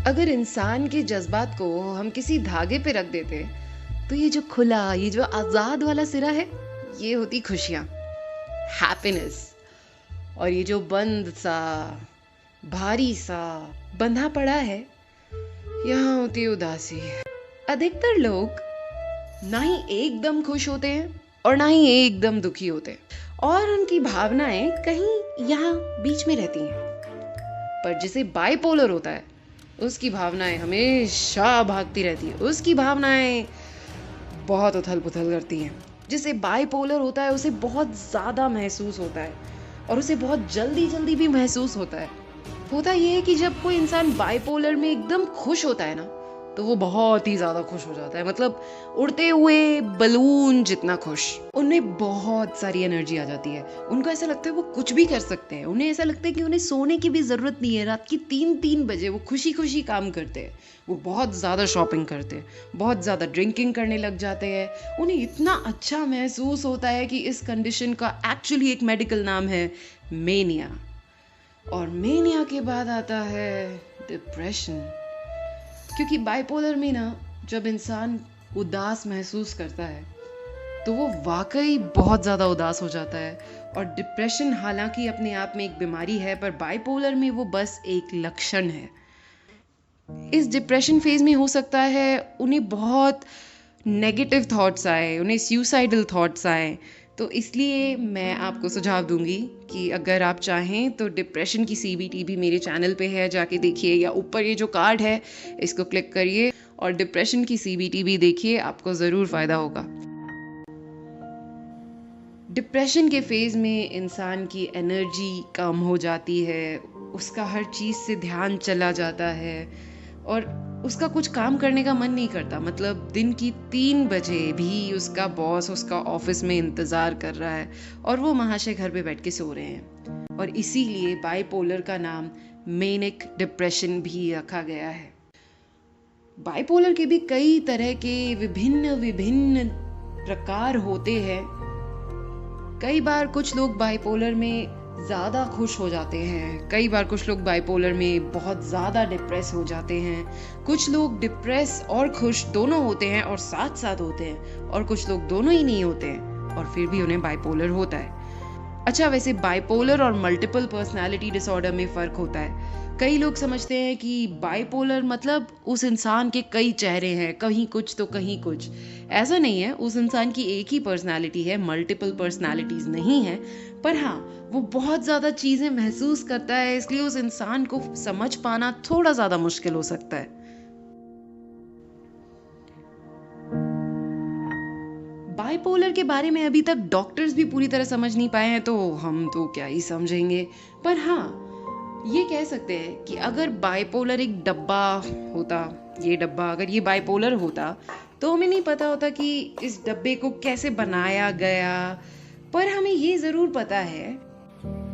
अगर इंसान के जज्बात को हम किसी धागे पे रख देते तो ये जो खुला, ये जो आजाद वाला सिरा है, ये होती खुशियाँ, हैप्पीनेस। और ये जो बंद सा, भारी सा बंधा पड़ा है, यहाँ होती उदासी। अधिकतर लोग ना ही एकदम खुश होते हैं और ना ही एकदम दुखी होते हैं, और उनकी भावनाएं कहीं यहाँ बीच में रहती हैं। पर जिसे बाइपोलर होता है, उसकी भावनाएं हमेशा भागती रहती है, उसकी भावनाएं बहुत उथल पुथल करती हैं। जिसे बाइपोलर होता है उसे बहुत ज़्यादा महसूस होता है, और उसे बहुत जल्दी जल्दी भी महसूस होता है। होता ये है कि जब कोई इंसान बाइपोलर में एकदम खुश होता है ना, तो वो बहुत ही ज़्यादा खुश हो जाता है, मतलब उड़ते हुए बलून जितना खुश। उनमें बहुत सारी एनर्जी आ जाती है, उनको ऐसा लगता है वो कुछ भी कर सकते हैं। उन्हें ऐसा लगता है कि उन्हें सोने की भी ज़रूरत नहीं है। रात की 3-3 बजे वो खुशी खुशी काम करते हैं। वो बहुत ज़्यादा शॉपिंग करते हैं, बहुत ज़्यादा ड्रिंकिंग करने लग जाते हैं। उन्हें इतना अच्छा महसूस होता है कि इस कंडीशन का एक्चुअली एक मेडिकल नाम है मेनिया। और मेनिया के बाद आता है डिप्रेशन। क्योंकि बाइपोलर में ना, जब इंसान उदास महसूस करता है तो वो वाकई बहुत ज़्यादा उदास हो जाता है। और डिप्रेशन हालांकि अपने आप में एक बीमारी है, पर बाइपोलर में वो बस एक लक्षण है। इस डिप्रेशन फेज में हो सकता है उन्हें बहुत नेगेटिव थॉट्स आए, उन्हें सुसाइडल थॉट्स आए। तो इसलिए मैं आपको सुझाव दूंगी कि अगर आप चाहें तो डिप्रेशन की CBT भी मेरे चैनल पे है, जाके देखिए, या ऊपर ये जो कार्ड है इसको क्लिक करिए और डिप्रेशन की CBT भी देखिए, आपको ज़रूर फ़ायदा होगा। डिप्रेशन के फेज़ में इंसान की एनर्जी कम हो जाती है, उसका हर चीज़ से ध्यान चला जाता है और उसका कुछ काम करने का मन नहीं करता। मतलब दिन की 3 बजे भी उसका बॉस उसका ऑफिस में इंतज़ार कर रहा है और वो महाशय घर पे बैठ के सो रहे हैं। और इसीलिए बाइपोलर का नाम मेनिक डिप्रेशन भी रखा गया है। बाइपोलर के भी कई तरह के विभिन्न विभिन्न प्रकार होते हैं। कई बार कुछ लोग बाइपोलर में ज़्यादा खुश हो जाते हैं, कई बार कुछ लोग बाइपोलर में बहुत ज़्यादा डिप्रेस हो जाते हैं, कुछ लोग डिप्रेस और खुश दोनों होते हैं और साथ साथ होते हैं, और कुछ लोग दोनों ही नहीं होते हैं और फिर भी उन्हें बाइपोलर होता है। अच्छा, वैसे बाइपोलर और मल्टीपल पर्सनालिटी डिसऑर्डर में फ़र्क होता है। कई लोग समझते हैं कि बाइपोलर मतलब उस इंसान के कई चेहरे हैं, कहीं कुछ तो कहीं कुछ। ऐसा नहीं है, उस इंसान की एक ही पर्सनालिटी है, मल्टीपल पर्सनालिटीज़ नहीं है। पर हाँ, वो बहुत ज़्यादा चीज़ें महसूस करता है, इसलिए उस इंसान को समझ पाना थोड़ा ज़्यादा मुश्किल हो सकता है। बाइपोलर के बारे में अभी तक डॉक्टर्स भी पूरी तरह समझ नहीं पाए हैं, तो हम तो क्या ही समझेंगे। पर हाँ, ये कह सकते हैं कि अगर बाइपोलर एक डब्बा होता, ये डब्बा अगर ये बाइपोलर होता, तो हमें नहीं पता होता कि इस डब्बे को कैसे बनाया गया। पर हमें ये ज़रूर पता है,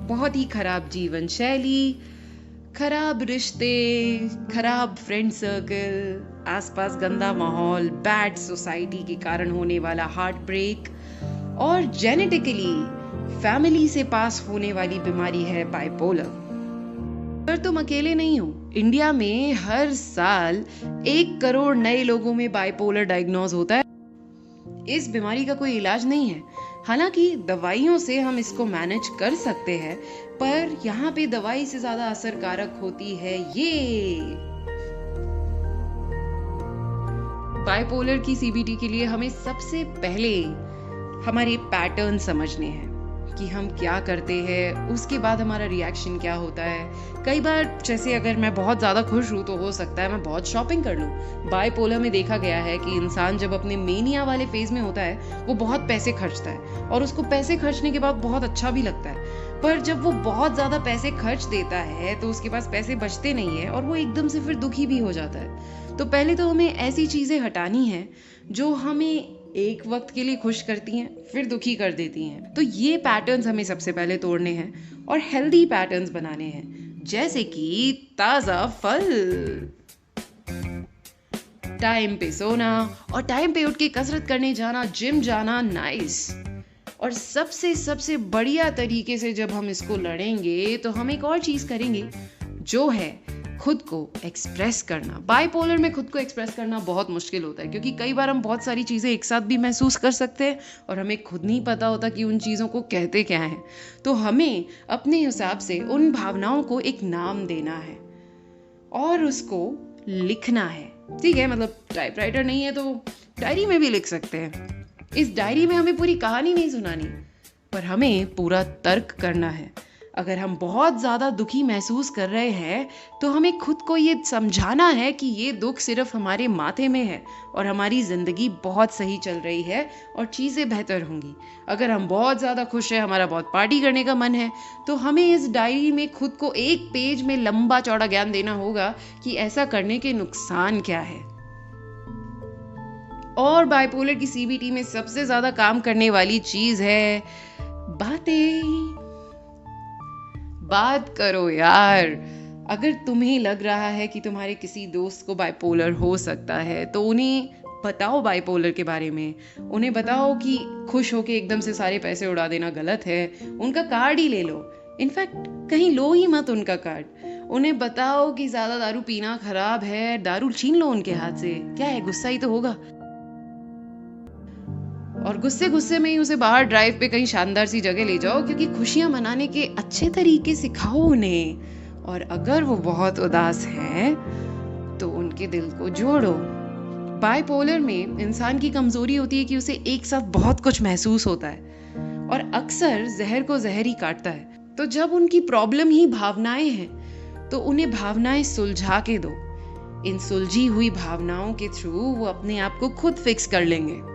बहुत ही खराब जीवन शैली, खराब रिश्ते, खराब फ्रेंड सर्कल, आसपास गंदा माहौल, बैड सोसाइटी के कारण होने वाला हार्ट ब्रेक, और जेनेटिकली फैमिली से पास होने वाली बीमारी है बाइपोलर। पर तुम अकेले नहीं हो। इंडिया में हर साल 1 करोड़ नए लोगों में बाइपोलर डायग्नोज होता है। इस बीमारी का कोई इलाज नहीं है। हालांकि दवाइयों से हम इसको मैनेज कर सकते हैं, पर यहाँ पे दवाई से ज्यादा असरकारक होती है ये। बाइपोलर की CBT के लिए हमें सबसे पहले हमारे पैटर्न समझने हैं कि हम क्या करते हैं, उसके बाद हमारा रिएक्शन क्या होता है। कई बार जैसे अगर मैं बहुत ज़्यादा खुश हूँ तो हो सकता है मैं बहुत शॉपिंग कर लूँ। बाइपोलर में देखा गया है कि इंसान जब अपने मेनिया वाले फेज में होता है वो बहुत पैसे खर्चता है और उसको पैसे खर्चने के बाद बहुत अच्छा भी लगता है। पर जब वो बहुत ज़्यादा पैसे खर्च देता है तो उसके पास पैसे बचते नहीं है और वो एकदम से फिर दुखी भी हो जाता है। तो पहले तो हमें ऐसी चीज़ें हटानी है जो हमें एक वक्त के लिए खुश करती हैं फिर दुखी कर देती हैं। तो ये पैटर्न्स हमें सबसे पहले तोड़ने हैं और हेल्दी पैटर्न्स बनाने हैं, जैसे कि ताज़ा फल, टाइम पे सोना और टाइम पे उठ के कसरत करने जाना, जिम जाना, नाइस। और सबसे सबसे बढ़िया तरीके से जब हम इसको लड़ेंगे तो हम एक और चीज करेंगे जो है खुद को एक्सप्रेस करना। बाइपोलर में खुद को एक्सप्रेस करना बहुत मुश्किल होता है क्योंकि कई बार हम बहुत सारी चीज़ें एक साथ भी महसूस कर सकते हैं और हमें खुद नहीं पता होता कि उन चीज़ों को कहते क्या हैं। तो हमें अपने हिसाब से उन भावनाओं को एक नाम देना है और उसको लिखना है। ठीक है, मतलब टाइपराइटर नहीं है तो डायरी में भी लिख सकते हैं। इस डायरी में हमें पूरी कहानी नहीं सुनानी पर हमें पूरा तर्क करना है। अगर हम बहुत ज़्यादा दुखी महसूस कर रहे हैं तो हमें खुद को ये समझाना है कि ये दुख सिर्फ हमारे माथे में है और हमारी ज़िंदगी बहुत सही चल रही है और चीज़ें बेहतर होंगी। अगर हम बहुत ज़्यादा खुश हैं, हमारा बहुत पार्टी करने का मन है, तो हमें इस डायरी में खुद को एक पेज में लंबा चौड़ा ज्ञान देना होगा कि ऐसा करने के नुकसान क्या है। और बाइपोलर की सीबीटी में सबसे ज़्यादा काम करने वाली चीज़ है बातें। बात करो यार। अगर तुम्हें लग रहा है कि तुम्हारे किसी दोस्त को बाइपोलर हो सकता है तो उन्हें बताओ बाइपोलर के बारे में। उन्हें बताओ कि खुश होके एकदम से सारे पैसे उड़ा देना गलत है। उनका कार्ड ही ले लो। इनफैक्ट कहीं लो ही मत उनका कार्ड। उन्हें बताओ कि ज्यादा दारू पीना खराब है, दारू छीन लो उनके हाथ से। क्या है, गुस्सा ही तो होगा। और गुस्से गुस्से में ही उसे बाहर ड्राइव पे कहीं शानदार सी जगह ले जाओ, क्योंकि खुशियां मनाने के अच्छे तरीके सिखाओ उन्हें। और अगर वो बहुत उदास हैं तो उनके दिल को जोड़ो। बाइपोलर में इंसान की कमजोरी होती है कि उसे एक साथ बहुत कुछ महसूस होता है और अक्सर जहर को जहर ही काटता है। तो जब उनकी प्रॉब्लम ही भावनाएं हैं तो उन्हें भावनाएं सुलझा के दो। इन सुलझी हुई भावनाओं के थ्रू वो अपने आप को खुद फिक्स कर लेंगे।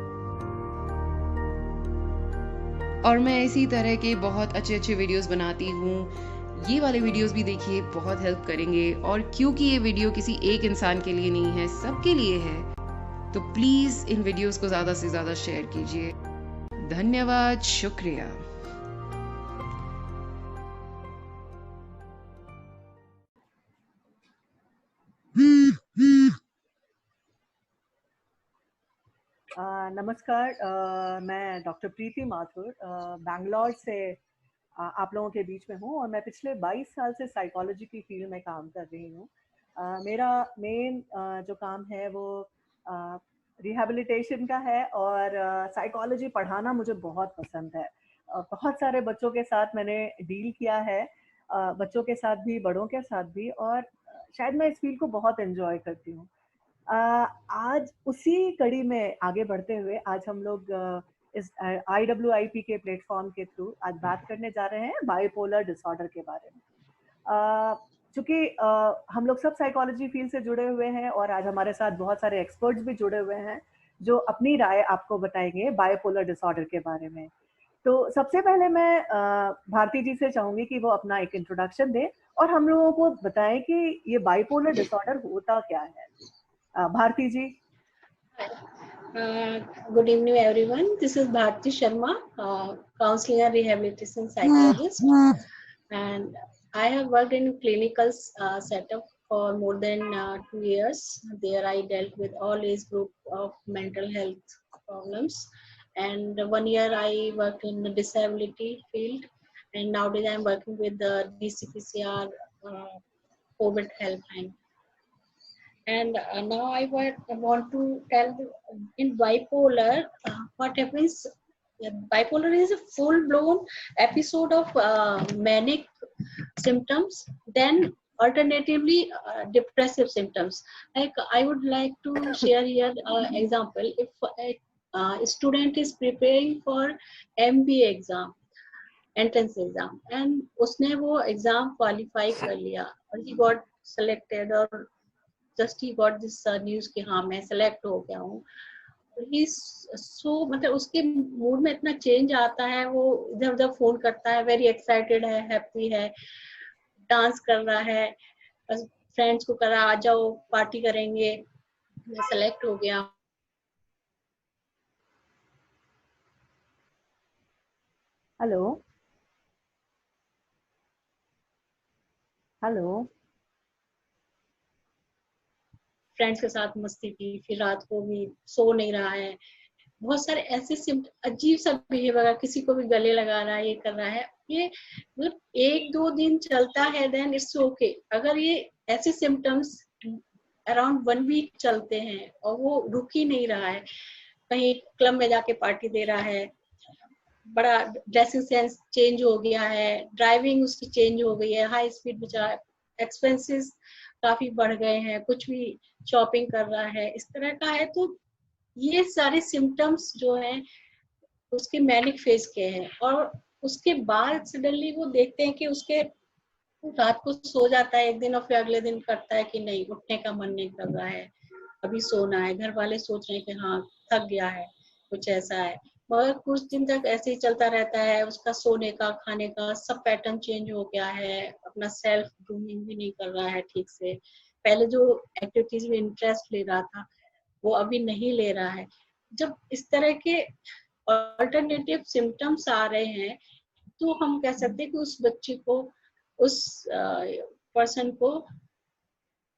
और मैं इसी तरह के बहुत अच्छे अच्छे वीडियोस बनाती हूँ। ये वाले वीडियोस भी देखिए, बहुत हेल्प करेंगे। और क्योंकि ये वीडियो किसी एक इंसान के लिए नहीं है, सबके लिए है, तो प्लीज इन वीडियोस को ज्यादा से ज्यादा शेयर कीजिए। धन्यवाद, शुक्रिया। नमस्कार, मैं डॉक्टर प्रीति माथुर बैंगलोर से आप लोगों के बीच में हूँ और मैं पिछले 22 साल से साइकोलॉजी की फील्ड में काम कर रही हूँ। मेरा मेन जो काम है वो रिहैबिलिटेशन का है और साइकोलॉजी पढ़ाना मुझे बहुत पसंद है। बहुत सारे बच्चों के साथ मैंने डील किया है, बच्चों के साथ भी, बड़ों के साथ भी, और शायद मैं इस फील्ड को बहुत एंजॉय करती हूँ। आज उसी कड़ी में आगे बढ़ते हुए आज हम लोग इस IWIP के प्लेटफॉर्म के थ्रू आज बात करने जा रहे हैं बाइपोलर डिसऑर्डर के बारे में। चूंकि हम लोग सब साइकोलॉजी फील्ड से जुड़े हुए हैं और आज हमारे साथ बहुत सारे एक्सपर्ट्स भी जुड़े हुए हैं जो अपनी राय आपको बताएंगे बाइपोलर डिसऑर्डर के बारे में। तो सबसे पहले मैं भारती जी से चाहूंगी कि वो अपना एक इंट्रोडक्शन दें और हम लोगों को बताएं कि ये बाइपोलर डिसऑर्डर होता क्या है। Bharti ji. Good evening, everyone. This is Bharti Sharma, counseling and rehabilitation psychologist, and I have worked in clinical setup for more than 2 years. There, I dealt with all age group of mental health problems, and 1 year I worked in the disability field, and nowadays I'm working with the DCPCR COVID helpline. And now I want to tell in bipolar what happens. Bipolar is a full-blown episode of manic symptoms, then alternatively depressive symptoms. Like I would like to share here example. If a student is preparing for MBA exam, entrance exam, and उसने वो exam qualify कर लिया और he got selected, और just he got this news कि हाँ मैं select हो गया हूँ। ही सो मतलब उसके मूड में इतना चेंज आता है, वो इधर उधर फोन करता है, वेरी एक्साइटेड है, हैप्पी है, डांस कर रहा है, फ्रेंड्स को करा आ जाओ पार्टी करेंगे, मैं सेलेक्ट हो गया। Hello hello. फ्रेंड्स के साथ मस्ती की, फिर रात को भी सो नहीं रहा है, बहुत सारे ऐसे अजीब सा बिहेवियर, किसी को भी गले लगा रहा है, ये कर रहा है, ये मतलब 1-2 दिन चलता है देन इट्स ओके। अगर ये ऐसे सिम्टम्स अराउंड 1 वीक चलते हैं और वो रुक ही नहीं रहा है, कहीं क्लब में जाके पार्टी दे रहा है, बड़ा ड्रेसिंग सेंस चेंज हो गया है, ड्राइविंग उसकी चेंज हो गई है, हाई स्पीड में चला, एक्सपेंसेस काफी बढ़ गए हैं, कुछ भी शॉपिंग कर रहा है, इस तरह का है, तो ये सारे सिम्टम्स जो हैं उसके मैनिक फेज के हैं। और उसके बाद सडनली वो देखते हैं कि उसके रात को सो जाता है एक दिन और फिर अगले दिन करता है कि नहीं, उठने का मन नहीं कर रहा है, अभी सोना है, घर वाले सोच रहे हैं कि हाँ थक गया है, कुछ ऐसा है, मगर कुछ दिन तक ऐसे ही चलता रहता है, उसका सोने का, खाने का सब पैटर्न चेंज हो गया है, अपना सेल्फ ग्रूमिंग भी नहीं कर रहा है ठीक से, पहले जो एक्टिविटीज में इंटरेस्ट ले रहा था वो अभी नहीं ले रहा है। जब इस तरह के अल्टरनेटिव सिम्टम्स आ रहे हैं तो हम कह सकते हैं कि उस बच्चे को, उस पर्सन को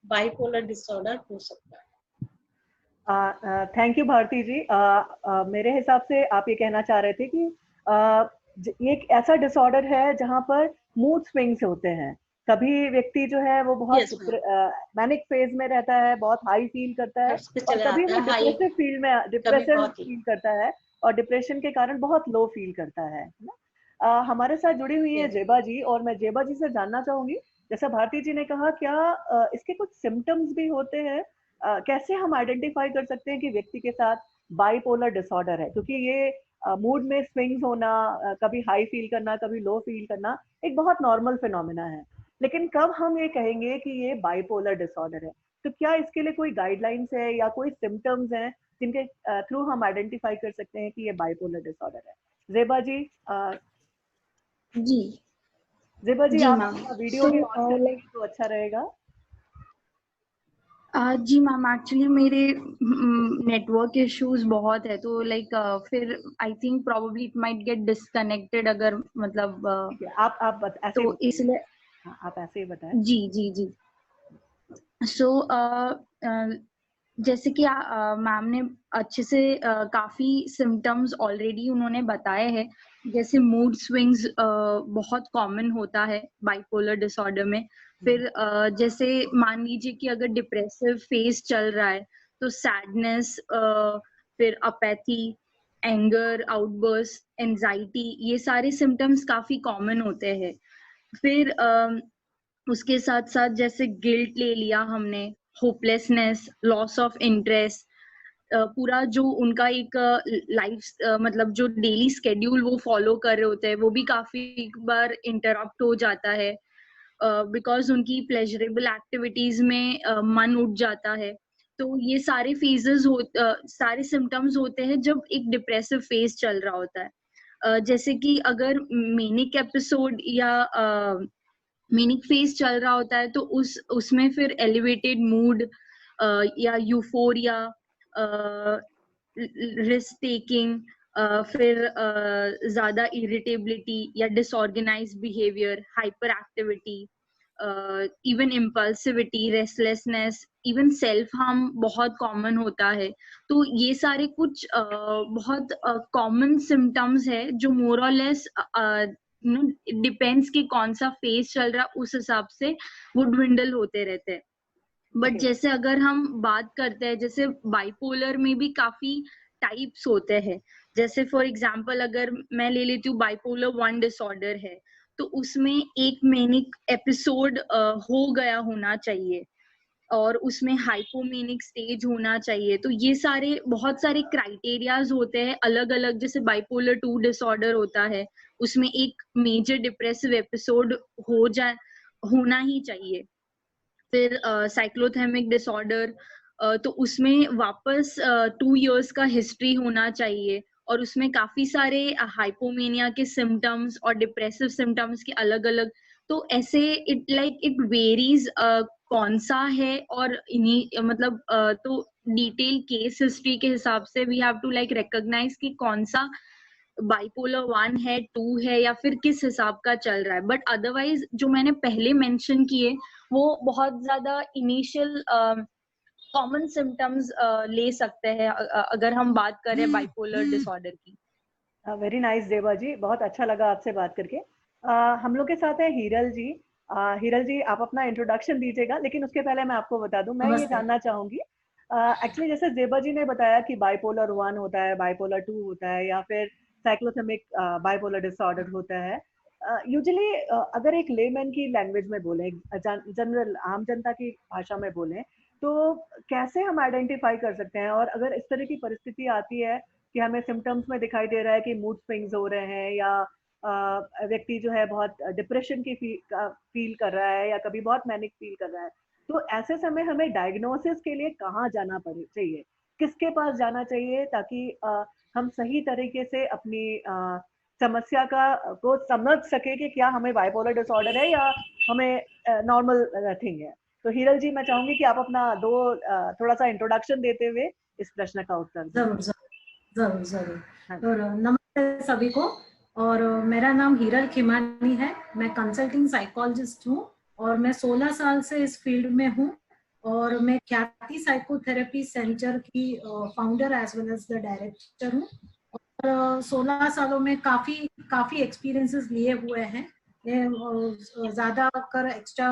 बाइपोलर डिसऑर्डर हो सकता है। थैंक यू भारती जी। मेरे हिसाब से आप ये कहना चाह रहे थे कि ये एक ऐसा डिसऑर्डर है जहां पर मूड स्विंग्स होते हैं। कभी व्यक्ति जो है वो बहुत मैनिक फेज में रहता है, बहुत हाई फील करता है, और कभी वो डिप्रेसिव फील करता है और डिप्रेशन के कारण बहुत लो फील करता है ना। हमारे साथ जुड़ी हुई है जेबा जी, और मैं जेबा जी से जानना चाहूंगी, जैसा भारती जी ने कहा, क्या इसके कुछ सिम्टम्स भी होते हैं? कैसे हम आइडेंटिफाई कर सकते हैं कि व्यक्ति के साथ बाइपोलर डिसऑर्डर है? क्योंकि ये मूड में स्विंग्स होना, कभी हाई फील करना, कभी लो फील करना, एक बहुत नॉर्मल फिनोमिना है, लेकिन कब हम ये कहेंगे कि ये बाइपोलर डिसऑर्डर है? तो क्या इसके लिए कोई गाइडलाइंस है या कोई सिम्टम्स हैं जिनके थ्रू हम आइडेंटिफाई कर सकते हैं कि ये बाइपोलर डिसऑर्डर है? जेबा जी, जी जेबा जी, आप वीडियो भी ऑन कर लेंगे तो अच्छा रहेगा। जी मैम, एक्चुअली मेरे नेटवर्क इश्यूज बहुत है, तो लाइक फिर I think probably it might get disconnected, अगर मतलब आप ऐसे तो इसलिए आप ऐसे ही बताएं। जी जी जी। सो जैसे कि मैम ने अच्छे से काफी सिम्टम्स ऑलरेडी उन्होंने बताए हैं, जैसे मूड स्विंग्स बहुत कॉमन होता है बाइपोलर डिसऑर्डर में। फिर जैसे मान लीजिए कि अगर डिप्रेसिव फेज चल रहा है तो सैडनेस, फिर अपैथी, एंगर, आउटबर्स्ट, एंजाइटी, ये सारे सिम्टम्स काफी कॉमन होते हैं। फिर उसके साथ साथ जैसे गिल्ट ले लिया हमने, होपलेसनेस, लॉस ऑफ इंटरेस्ट, पूरा जो उनका एक लाइफ मतलब जो डेली स्केड्यूल वो फॉलो कर रहे होते हैं वो भी काफी बार इंटरप्ट हो जाता है, बिकॉज उनकी प्लेजरेबल एक्टिविटीज में मन उठ जाता है। तो ये सारे फेजेस सारे सिम्टम्स होते हैं जब एक डिप्रेसिव फेज चल रहा होता है। जैसे कि अगर मेनिक एपिसोड या मेनिक फेज चल रहा होता है तो उसमें फिर एलिवेटेड मूड या यूफोरिया, रिस्क टेकिंग, फिर ज्यादा इरिटेबिलिटी या disorganised behaviour, hyper activity, even impulsivity, restlessness, even self harm बहुत कॉमन होता है। तो ये सारे कुछ बहुत कॉमन सिम्टम्स है जो मोर और लेस डिपेंड्स कि कौन सा फेज चल रहा, उस हिसाब से वो ड्विंडल होते रहते हैं। बट जैसे अगर हम बात करते हैं, जैसे बाइपोलर में भी काफी टाइप्स होते हैं। जैसे फॉर एग्जांपल अगर मैं ले लेती हूँ बाइपोलर 1 डिसऑर्डर है तो उसमें एक मेनिक एपिसोड हो गया होना चाहिए, और उसमें हाइपोमेनिक स्टेज होना चाहिए। तो ये सारे बहुत सारे क्राइटेरियाज होते हैं अलग अलग, जैसे बाइपोलर 2 डिसऑर्डर होता है, उसमें एक मेजर डिप्रेसिव एपिसोड होना ही चाहिए। फिर साइक्लोथेमिक डिसऑर्डर, तो उसमें वापस 2 इयर्स का हिस्ट्री होना चाहिए, और उसमें काफी सारे हाइपोमेनिया के सिम्टम्स और डिप्रेसिव सिम्टम्स के अलग अलग। तो ऐसे इट वेरीज कौन सा है, और इन्हीं मतलब तो डिटेल केस हिस्ट्री के हिसाब से we have to like recognize कि कौन सा बाइपोलर 1 है, 2 है, या फिर किस हिसाब का चल रहा है। बट अदरवाइज जो मैंने पहले मेंशन किए वो बहुत ज्यादा इनिशियल कॉमन सिम्टम्स ले सकते हैं अगर हम बात करें बाइपोलर डिसऑर्डर की। वेरी नाइस देवा जी, बहुत अच्छा लगा आपसे बात करके। हम लोग के साथ है हीरल जी। हीरल जी, आप अपना इंट्रोडक्शन दीजिएगा, लेकिन उसके पहले मैं आपको बता दूं, मैं ये जानना चाहूंगी एक्चुअली जैसे देवा जी ने बताया कि बाइपोलर 1 होता है, बाइपोलर 2 होता है, या फिर साइक्लोथेमिक बाइपोलर डिसऑर्डर होता है। यूजुअली अगर एक लेमैन की लैंग्वेज में बोलें, जनरल आम जनता की भाषा में बोलें, तो कैसे हम आइडेंटिफाई कर सकते हैं? और अगर इस तरह की परिस्थिति आती है कि हमें सिम्टम्स में दिखाई दे रहा है कि मूड स्विंग्स हो रहे हैं, या व्यक्ति जो है बहुत डिप्रेशन की फील कर रहा है, या कभी बहुत मैनिक फील कर रहा है, तो ऐसे समय हमें डायग्नोसिस के लिए कहाँ जाना चाहिए, किसके पास जाना चाहिए, ताकि हम सही तरीके से अपनी समस्या को समझ सके कि क्या हमें बाइपोलर डिसऑर्डर है या हमें नॉर्मल थिंग है। तो हीरल जी, मैं चाहूंगी कि आप अपना थोड़ा सा इंट्रोडक्शन देते हुए इस प्रश्न का उत्तर दें। जरूर जरूर जरूर हाँ। तो नमस्ते सभी को, और मेरा नाम हीरल खिमानी है। मैं कंसल्टिंग साइकोलॉजिस्ट हूँ और मैं 16 साल से इस फील्ड में हूँ, और मैं ख्याति साइकोथेरेपी सेंटर की founder as well as the director हूँ। और 16 सालों में काफी एक्सपीरियंसेस लिए हुए हैं। ज्यादा कर एक्स्ट्रा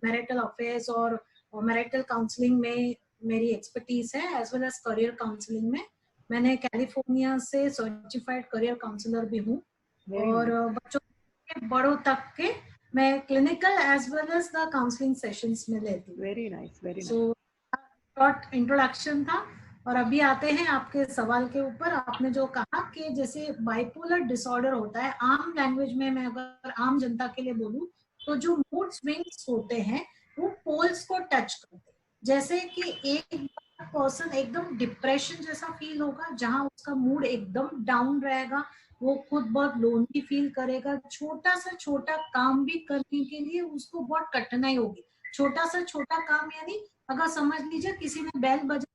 मैरिटल अफेयर्स और मैरिटल काउंसलिंग में मेरी एक्सपर्टीज है, as well as career counselling में। मैंने कैलिफोर्निया से सर्टिफाइड करियर काउंसलर भी हूँ, और बच्चों के बड़ों तक के मैं clinical as well as the counselling sessions में लेती हूँ। Very nice, very nice. So short introduction था, और अभी आते हैं आपके सवाल के ऊपर। आपने जो कहा कि जैसे बाइपोलर डिसऑर्डर होता है, आम लैंग्वेज में मैं अगर आम जनता के लिए बोलूं, तो जो मूड स्विंग्स होते हैं वो पोल्स को टच करते हैं। जैसे कि एक पर्सन एकदम डिप्रेशन जैसा फील होगा, जहां उसका मूड एकदम डाउन रहेगा, वो खुद बहुत लोनली फील करेगा, छोटा से छोटा काम भी करने के लिए उसको बहुत कठिनाई होगी। छोटा से छोटा काम यानी अगर समझ लीजिए किसी ने बेल बजा,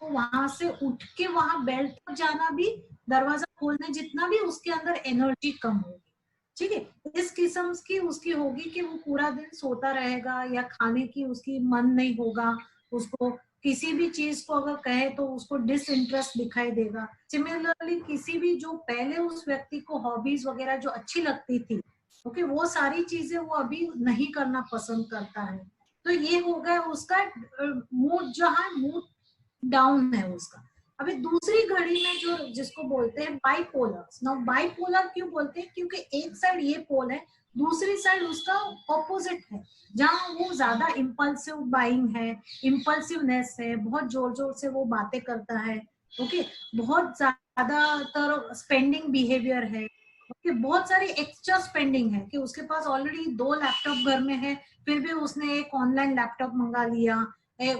तो वहां से उठ के वहां बेल तक जाना भी, दरवाजा खोलने जितना भी उसके अंदर एनर्जी कम होगी। ठीक है, इस किस्म की उसकी होगी कि वो पूरा दिन सोता रहेगा, या खाने की उसकी मन नहीं होगा, उसको किसी भी चीज को अगर कहे तो उसको डिसइंटरेस्ट दिखाई देगा। सिमिलरली किसी भी जो पहले उस व्यक्ति को हॉबीज वगैरह जो अच्छी लगती थी, ओके, वो सारी चीजें वो अभी नहीं करना पसंद करता है। तो ये हो गया उसका मूड, जहाँ मूड डाउन है उसका। अभी दूसरी घड़ी में जो जिसको बोलते हैं बाइपोलर। नाउ बाइपोलर क्यों बोलते हैं? क्योंकि एक साइड ये पोल है, दूसरी साइड उसका ऑपोजिट है, जहाँ वो ज्यादा इम्पल्सिव बाइंग है, इम्पल्सिवनेस है, बहुत जोर जोर से वो बातें करता है, ओके, बहुत ज्यादातर स्पेंडिंग बिहेवियर है, ओके, बहुत सारी एक्स्ट्रा स्पेंडिंग है कि उसके पास ऑलरेडी 2 लैपटॉप घर में है, फिर भी उसने एक ऑनलाइन लैपटॉप मंगा लिया,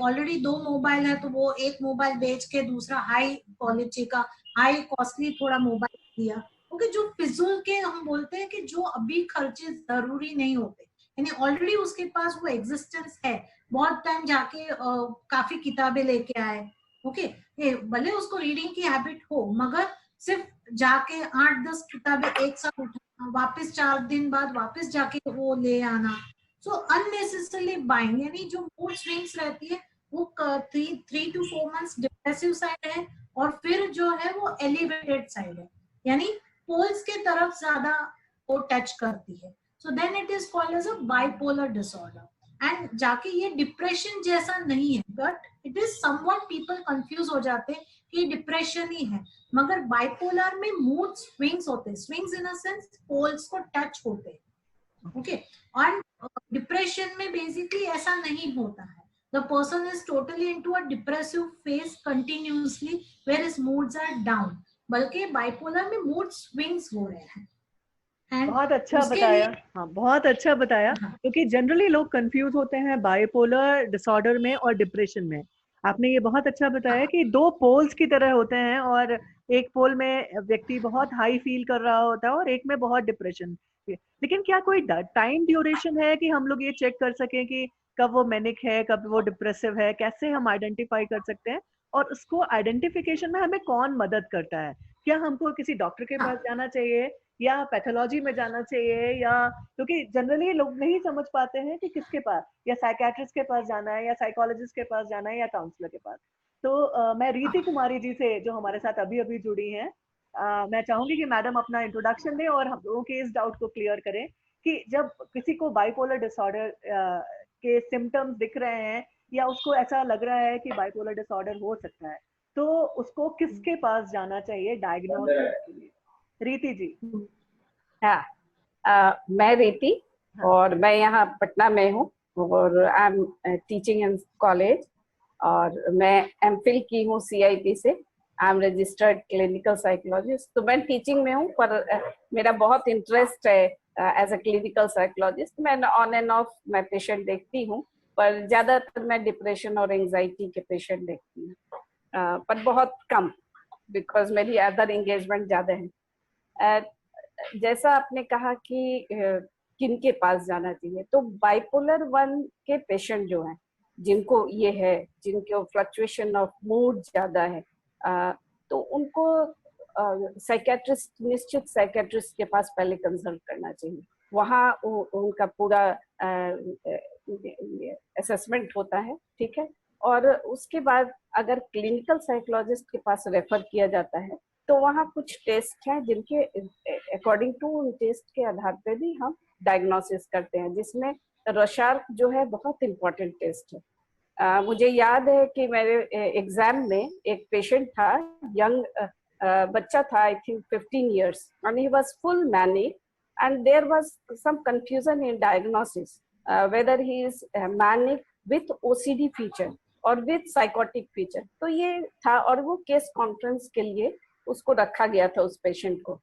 ऑलरेडी 2 मोबाइल है तो वो एक मोबाइल बेच के दूसरा हाई क्वालिटी का, हाई कॉस्टली थोड़ा मोबाइल लिया। ओके, जो फिजूल के हम बोलते हैं कि जो अभी खर्चे जरूरी नहीं होते, यानी ऑलरेडी उसके पास वो एग्जिस्टेंस है, बहुत टाइम जाके काफी किताबें लेके आए, ओके, भले उसको रीडिंग की हैबिट हो, मगर सिर्फ जाके 8-10 किताबें एक साथ उठाना, वापस 4 दिन बाद वापस जाके वो ले आना। सो अननेसेसरली बाइंग, यानी जो मूड स्विंग्स रहती है वो 3 to 4 months डिप्रेसिव साइड है, और फिर जो है वो एलिवेटेड साइड है, यानी पोल्स के तरफ ज्यादा वो टच करती है। So then it is called as a bipolar disorder. And जाके ये डिप्रेशन जैसा नहीं है, but it is somewhat, people confuse हो जाते हैं कि डिप्रेशन ही है, मगर बाइपोलर में मूड स्विंग्स होते हैं, swings in a sense poles को टच होते हैं, ओके। और डिप्रेशन में बेसिकली ऐसा नहीं होता है। the person is totally into a depressive phase continuously where his moods are down, बल्कि बाइपोलर में मूड स्विंग्स हो रहे हैं। And बहुत अच्छा उसके बताया, लिए हाँ बहुत अच्छा बताया, हाँ, क्योंकि जनरली लोग कंफ्यूज होते हैं बाइपोलर डिसऑर्डर में और डिप्रेशन में। आपने ये बहुत अच्छा बताया कि दो पोल्स की तरह होते हैं, और एक पोल में व्यक्ति बहुत हाई फील कर रहा होता है और एक में बहुत डिप्रेशन। लेकिन क्या कोई टाइम ड्यूरेशन है कि हम लोग ये चेक कर सकें कि कब वो मैनिक है, कब वो डिप्रेसिव है? कैसे हम आइडेंटिफाई कर सकते हैं, और उसको आइडेंटिफिकेशन में हमें कौन मदद करता है? क्या हमको किसी डॉक्टर के पास जाना चाहिए, या पैथोलॉजी में जाना चाहिए, या क्योंकि जनरली लोग नहीं समझ पाते हैं कि किसके पास, या साइकेट्रिस्ट के पास जाना है, या साइकोलॉजिस्ट के पास जाना है, या काउंसलर के पास? तो मैं रीति कुमारी जी से, जो हमारे साथ अभी अभी जुड़ी हैं, मैं चाहूंगी कि मैडम अपना इंट्रोडक्शन दें और हम लोगों के इस डाउट को क्लियर करें कि जब किसी को बाइपोलर डिसऑर्डर के सिम्टम्स दिख रहे हैं, या उसको ऐसा लग रहा है कि बाइपोलर डिसऑर्डर हो सकता है, तो उसको किसके पास जाना चाहिए डायग्नोसिस के लिए? रीति जी। हाँ, मैं रीति, हाँ। और मैं यहाँ पटना में हूँ, और I am teaching in college, और मैं एमफिल की हूँ CIP से। I am registered clinical psychologist. तो मैं टीचिंग में हूँ, पर मेरा बहुत इंटरेस्ट है एज अ क्लिनिकल साइकोलॉजिस्ट। मैं ऑन एंड ऑफ मैं पेशेंट देखती हूँ, पर ज्यादातर मैं डिप्रेशन और एंजाइटी के पेशेंट देखती हूँ, पर बहुत कम, बिकॉज मेरी अदर एंगेजमेंट ज्यादा है। जैसा आपने कहा कि किन के पास जाना चाहिए, तो बाइपोलर 1 के पेशेंट जो हैं, जिनको ये है, जिनको फ्लक्चुएशन ऑफ मूड ज्यादा है, तो उनको साइकेट्रिस्ट, निश्चित साइकेट्रिस्ट के पास पहले कंसल्ट करना चाहिए। वहाँ उनका पूरा असेसमेंट होता है, ठीक है। और उसके बाद अगर क्लिनिकल साइकोलॉजिस्ट के पास रेफर किया जाता है, तो वहाँ कुछ टेस्ट हैं जिनके अकॉर्डिंग टू उन टेस्ट के आधार पे भी हम डायग्नोसिस करते हैं, जिसमें रोशार्क जो है बहुत इंपॉर्टेंट टेस्ट है। मुझे याद है कि मेरे एग्जाम में एक पेशेंट था, यंग बच्चा था, I think 15 years, and he was full manic, and there was some confusion in diagnosis whether he is manic with OCD feature और विथ साइकोटिक फीचर। तो ये था, और वो केस कॉन्फ्रेंस के लिए उसको रखा गया था उस पेशेंट को,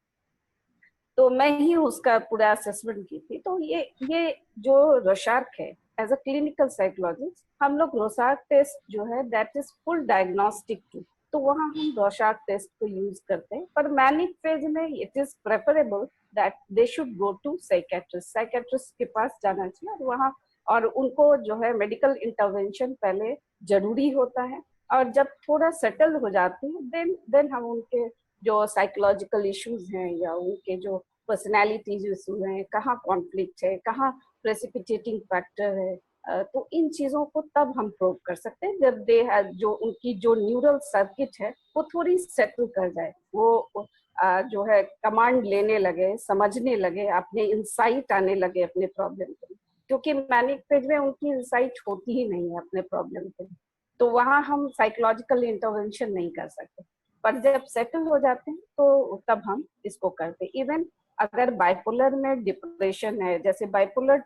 तो मैं ही उसका पूरा असेसमेंट की थी। तो ये जो रोशार्क है, एज अ क्लिनिकल साइकोलॉजिस्ट हम लोग रोशार्क टेस्ट जो है that is full diagnostic too, तो वहाँ हम रोशार्क टेस्ट को यूज करते हैं। पर मैनिक फेज में it is preferable that they should go to psychiatrist के पास जाना चाहिए, और वहाँ और उनको जो है मेडिकल इंटरवेंशन पहले जरूरी होता है, और जब थोड़ा सेटल हो जाते हैं देन हम उनके जो साइकोलॉजिकल इश्यूज हैं, या उनके जो पर्सनैलिटीज इशू हैं, कहाँ कॉन्फ्लिक्ट है, कहाँ प्रेसिपिटेटिंग फैक्टर है, तो इन चीजों को तब हम प्रूव कर सकते हैं जब जो उनकी जो न्यूरल सर्किट है वो थोड़ी सेटल कर जाए, वो जो है कमांड लेने लगे, समझने लगे, अपने इंसाइट आने लगे अपने प्रॉब्लम के, क्योंकि मैनिक फेज में उनकी इंसाइट होती ही नहीं है अपने प्रॉब्लम के, तो वहाँ हम साइकोलॉजिकल इंटरवेंशन नहीं कर सकते। पर जब सेटल हो जाते हैं तो तब हम इसको करते हैं। इवन अगर बाइपोलर में डिप्रेशन है, जैसे बाइपोलर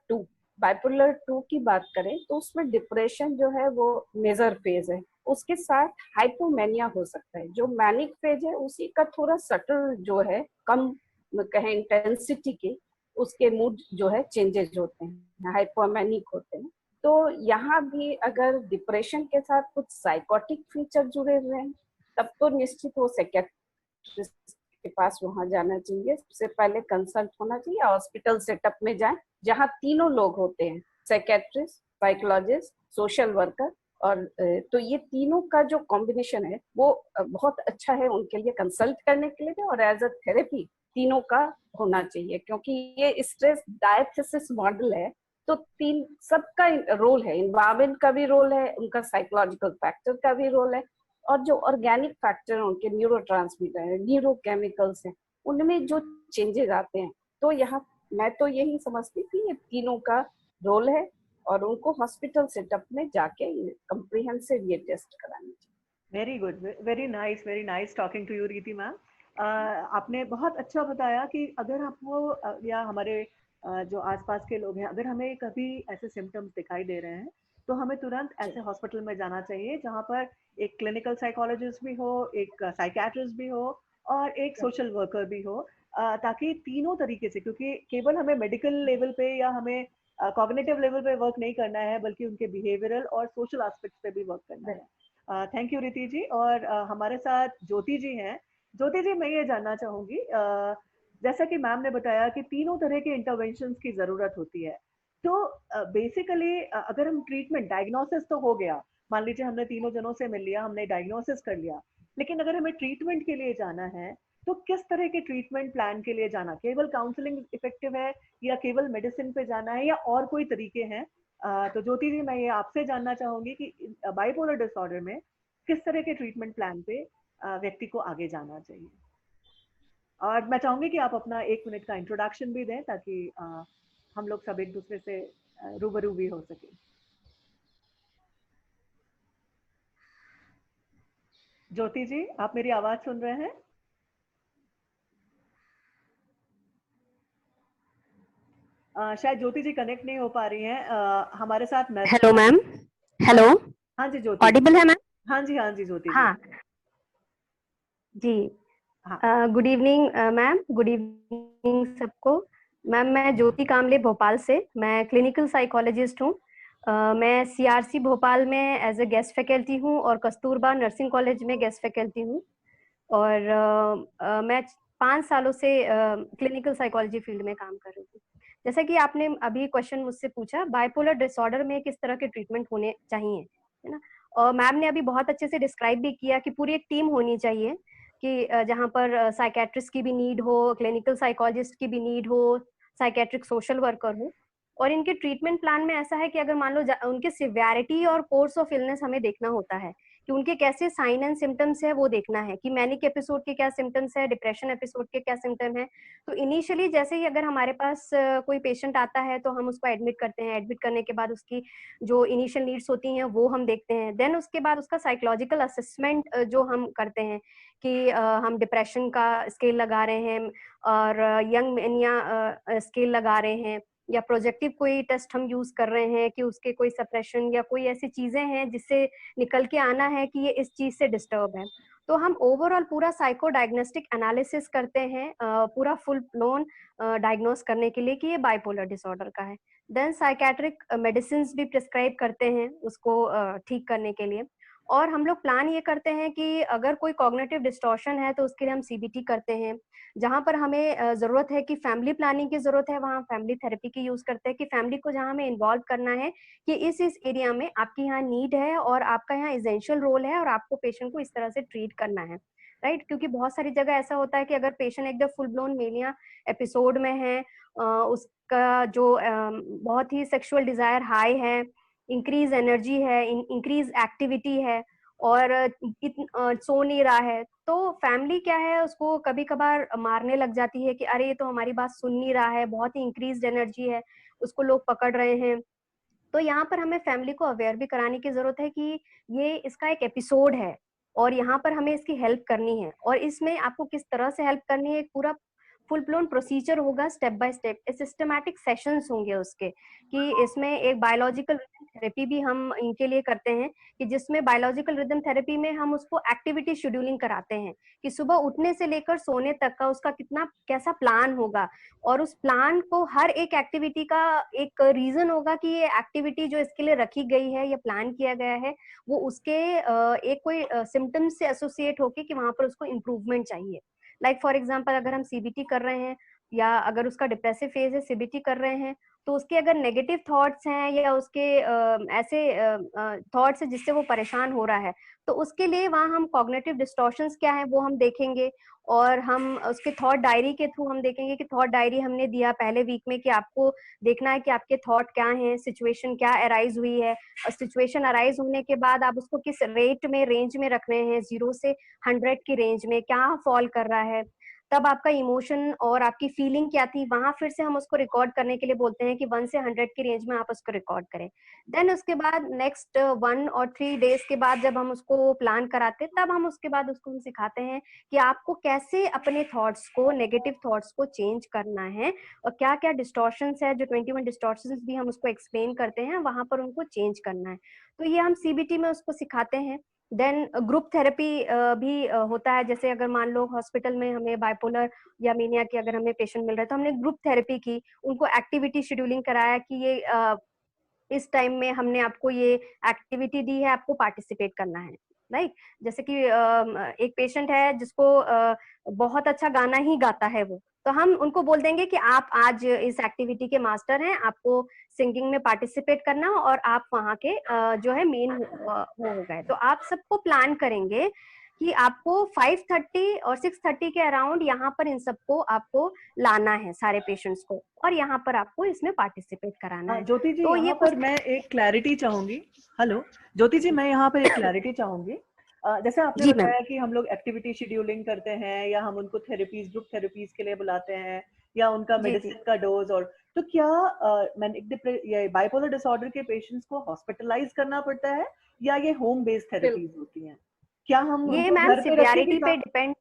2 की बात करें, तो उसमें डिप्रेशन जो है वो मेजर फेज है, उसके साथ हाइपोमेनिया हो सकता है। जो मैनिक फेज है उसी का थोड़ा सटल जो है, कम कहें इंटेंसिटी के, उसके मूड जो है चेंजेस होते हैं, हाइपोमेनिक होते हैं। तो यहाँ भी अगर डिप्रेशन के साथ कुछ साइकोटिक फीचर जुड़े हुए हैं, तब तो निश्चित वो साइकियाट्रिस्ट के पास वहां जाना चाहिए। सबसे पहले कंसल्ट होना चाहिए, हॉस्पिटल सेटअप में जाएं जहाँ तीनों लोग होते हैं, साइकियाट्रिस्ट, साइकोलॉजिस्ट, सोशल वर्कर, और तो ये तीनों का जो कॉम्बिनेशन है वो बहुत अच्छा है उनके लिए कंसल्ट करने के लिए, और एज अ थेरेपी तीनों का होना चाहिए, क्योंकि ये स्ट्रेस डायथेसिस मॉडल है, तो तीन सबका रोल है, इन्वायरमेंट का भी रोल है, उनका साइकोलॉजिकल फैक्टर का भी रोल है, और जो ऑर्गेनिक फैक्टर है, उनके न्यूरोट्रांसमीटर है, न्यूरोकेमिकल्स हैं, उनमें जो चेंजेस आते हैं। तो यहाँ मैं तो यही समझती थी ये तीनों का रोल है, और उनको हॉस्पिटल सेटअप में जाके कंप्रिहेंसिव ये टेस्ट करानी चाहिए। Very good, very nice talking to you Riti ma'am. आपने बहुत अच्छा बताया कि अगर आपको या हमारे जो आसपास के लोग हैं, अगर हमें कभी ऐसे सिम्टम्स दिखाई दे रहे हैं, तो हमें तुरंत ऐसे हॉस्पिटल में जाना चाहिए जहाँ पर एक क्लिनिकल साइकोलॉजिस्ट भी हो, एक साइकियाट्रिस्ट भी हो और एक सोशल वर्कर भी हो, ताकि तीनों तरीके से, क्योंकि केवल हमें मेडिकल लेवल पे या हमें कॉग्निटिव लेवल पे वर्क नहीं करना है, बल्कि उनके बिहेवियरल और सोशल एस्पेक्ट्स पे भी वर्क करना है। थैंक यू रिति जी। और हमारे साथ ज्योति जी हैं। ज्योति जी, मैं ये जानना चाहूंगी, जैसा कि मैम ने बताया कि तीनों तरह के इंटरवेंशंस की जरूरत होती है, तो बेसिकली अगर हम ट्रीटमेंट, डायग्नोसिस तो हो गया, मान लीजिए हमने तीनों जनों से मिल लिया, हमने डायग्नोसिस कर लिया, लेकिन अगर हमें ट्रीटमेंट के लिए जाना है तो किस तरह के ट्रीटमेंट प्लान के लिए जाना, केवल काउंसलिंग इफेक्टिव है या केवल मेडिसिन पे जाना है या और कोई तरीके हैं? तो ज्योति जी, मैं ये आपसे जानना चाहूंगी कि बाइपोलर डिसऑर्डर में किस तरह के ट्रीटमेंट प्लान पे व्यक्ति को आगे जाना चाहिए। और मैं चाहूंगी कि आप अपना 1 मिनट का इंट्रोडक्शन भी दें ताकि हम लोग सब एक दूसरे से रूबरू भी हो सके। ज्योति जी, आप मेरी आवाज सुन रहे हैं? शायद ज्योति जी कनेक्ट नहीं हो पा रही हैं हमारे साथ। Hello ma'am. हेलो, हाँ जी ज्योति, ऑडिबल है मैम? हाँ जी, हाँ जी ज्योति हाँ जी। हाँ। Good evening ma'am, good evening सबको। मैम, मैं ज्योति कामले भोपाल से, मैं क्लिनिकल साइकोलॉजिस्ट हूँ। मैं सीआरसी भोपाल में एज ए गेस्ट फैकल्टी हूँ और कस्तूरबा नर्सिंग कॉलेज में गेस्ट फैकल्टी हूँ। और मैं 5 सालों से क्लिनिकल साइकोलॉजी फील्ड में काम कर रही हूँ। जैसा कि आपने अभी क्वेश्चन मुझसे पूछा, बाइपोलर डिसऑर्डर में किस तरह के ट्रीटमेंट होने चाहिए, है ना। और मैम ने अभी बहुत अच्छे से डिस्क्राइब भी किया कि पूरी एक टीम होनी चाहिए, कि जहाँ पर साइकेट्रिस्ट की भी नीड हो, क्लिनिकल साइकोलॉजिस्ट की भी नीड हो, साइकेट्रिक सोशल वर्कर हो। और इनके ट्रीटमेंट प्लान में ऐसा है कि अगर मान लो उनके सिवियरिटी और कोर्स ऑफ इलनेस हमें देखना होता है, कि उनके कैसे साइन एंड सिम्टम्स है वो देखना है, कि मैनिक एपिसोड के क्या सिम्टम्स है, डिप्रेशन एपिसोड के क्या सिम्टम है। तो इनिशियली जैसे ही अगर हमारे पास कोई पेशेंट आता है तो हम उसको एडमिट करते हैं। एडमिट करने के बाद उसकी जो इनिशियल नीड्स होती हैं वो हम देखते हैं। देन उसके बाद उसका साइकोलॉजिकल असेसमेंट जो हम करते हैं, कि हम डिप्रेशन का स्केल लगा रहे हैं और यंग मेनिया स्केल लगा रहे हैं, या प्रोजेक्टिव कोई टेस्ट हम यूज कर रहे हैं कि उसके कोई सप्रेशन या कोई ऐसी चीजें हैं जिससे निकल के आना है कि ये इस चीज से डिस्टर्ब है। तो हम ओवरऑल पूरा साइको डायग्नोस्टिक एनालिसिस करते हैं, पूरा फुल ब्लोन डायग्नोस करने के लिए कि ये बाइपोलर डिसऑर्डर का है। देन साइकेट्रिक मेडिसिन भी प्रिस्क्राइब करते हैं उसको ठीक करने के लिए। और हम लोग प्लान ये करते हैं कि अगर कोई कॉग्निटिव डिस्टॉर्शन है तो उसके लिए हम सीबीटी करते हैं। जहां पर हमें जरूरत है कि फैमिली प्लानिंग की जरूरत है, वहां फैमिली थेरेपी की यूज करते हैं, कि फैमिली को जहां हमें इन्वॉल्व करना है कि इस एरिया में आपकी यहाँ नीड है और आपका यहाँ एसेंशियल रोल है और आपको पेशेंट को इस तरह से ट्रीट करना है, राइट। क्योंकि बहुत सारी जगह ऐसा होता है कि अगर पेशेंट एकदम फुल ब्लोन मेनिया एपिसोड में है, उसका जो बहुत ही सेक्सुअल डिजायर हाई है, इंक्रीज एनर्जी है, इंक्रीज एक्टिविटी है और सो नहीं रहा है, तो फैमिली क्या है उसको कभी कभार मारने लग जाती है कि अरे ये तो हमारी बात सुन नहीं रहा है, बहुत ही इंक्रीज एनर्जी है, उसको लोग पकड़ रहे हैं। तो यहाँ पर हमें फैमिली को अवेयर भी कराने की जरूरत है कि ये इसका एक एपिसोड है और यहाँ पर हमें इसकी हेल्प करनी है, और इसमें आपको किस तरह से हेल्प करनी है, एक पूरा फुल ब्लोन प्रोसीजर होगा, step by step systematic sessions होंगे उसके, कि इसमें एक बायोलॉजिकल रिदम थेरेपी भी हम इनके लिए करते हैं, कि जिसमें बायोलॉजिकल रिदम थेरेपी में हम उसको एक्टिविटी शेड्यूलिंग कराते हैं, कि सुबह उठने से लेकर सोने तक का उसका कितना कैसा प्लान होगा, और उस प्लान को हर एक एक्टिविटी का एक रीजन होगा कि ये एक्टिविटी जो इसके लिए रखी गई है या प्लान किया गया है वो उसके एक कोई सिम्टम्स से एसोसिएट होके कि वहां पर उसको इम्प्रूवमेंट चाहिए। लाइक फॉर एग्जाम्पल अगर हम सीबीटी कर रहे हैं या अगर उसका डिप्रेसिव फेज है, सीबीटी कर रहे हैं, तो उसके अगर नेगेटिव थॉट्स हैं या उसके ऐसे थॉट्स है जिससे वो परेशान हो रहा है, तो उसके लिए वहाँ हम कॉग्निटिव डिस्टॉर्शंस क्या है वो हम देखेंगे, और हम उसके थॉट डायरी के थ्रू हम देखेंगे कि थॉट डायरी हमने दिया पहले वीक में कि आपको देखना है कि आपके थॉट क्या हैं, सिचुएशन क्या अराइज हुई है, और सिचुएशन अराइज होने के बाद आप उसको किस रेट में रेंज में रख रहे हैं, 0 से 100 की रेंज में क्या फॉल कर रहा है। तब आपका इमोशन और आपकी फीलिंग क्या थी, वहां फिर से हम उसको रिकॉर्ड करने के लिए बोलते हैं कि 1 से 100 की रेंज में आप उसको रिकॉर्ड करें। देन उसके बाद नेक्स्ट 1 और 3 डेज के बाद जब हम उसको प्लान कराते हैं, तब हम उसके बाद उसको हम सिखाते हैं कि आपको कैसे अपने थॉट्स को, नेगेटिव थॉट्स को चेंज करना है, और क्या क्या डिस्टॉर्शंस है, जो 21 डिस्टॉर्शंस भी हम उसको एक्सप्लेन करते हैं, वहां पर उनको चेंज करना है। तो ये हम सीबीटी में उसको सिखाते हैं। देन ग्रुप थेरेपी भी होता है, जैसे अगर मान लो हॉस्पिटल में हमें बाइपोलर या मेनिया के अगर हमें पेशेंट मिल रहे हैं, तो हमने ग्रुप थेरेपी की, उनको एक्टिविटी शेड्यूलिंग कराया कि ये इस टाइम में हमने आपको ये एक्टिविटी दी है, आपको पार्टिसिपेट करना है, राइट। जैसे कि एक पेशेंट है जिसको बहुत अच्छा गाना ही गाता है वो, तो हम उनको बोल देंगे कि आप आज इस एक्टिविटी के मास्टर हैं, आपको सिंगिंग में पार्टिसिपेट करना, और आप वहाँ के जो है मेन वो हो गए। तो आप सबको प्लान करेंगे कि आपको 5:30 और 6:30 के अराउंड यहाँ पर इन सबको आपको लाना है, सारे पेशेंट्स को, और यहाँ पर आपको इसमें पार्टिसिपेट कराना है। ज्योति जी, तो ये यहाँ पर मैं एक क्लैरिटी चाहूंगी। हेलो ज्योति जी, मैं यहाँ पर एक क्लैरिटी चाहूंगी। जैसे आपने जी मैम। बताया कि हम लोग एक्टिविटी शेड्यूलिंग करते हैं, या हम उनको थेरेपीज, ग्रुप थेरेपीज के लिए बुलाते हैं, या उनका जी जी। मेडिसिन का डोज, और तो क्या ये बाइपोलर डिसऑर्डर के पेशेंट्स को हॉस्पिटलाइज करना पड़ता है, या ये होम बेस्ड थेरेपीज होती हैं? क्या हम ये उनको मैम घर पे रख के भी सिवियरिटी पे डिपेंड,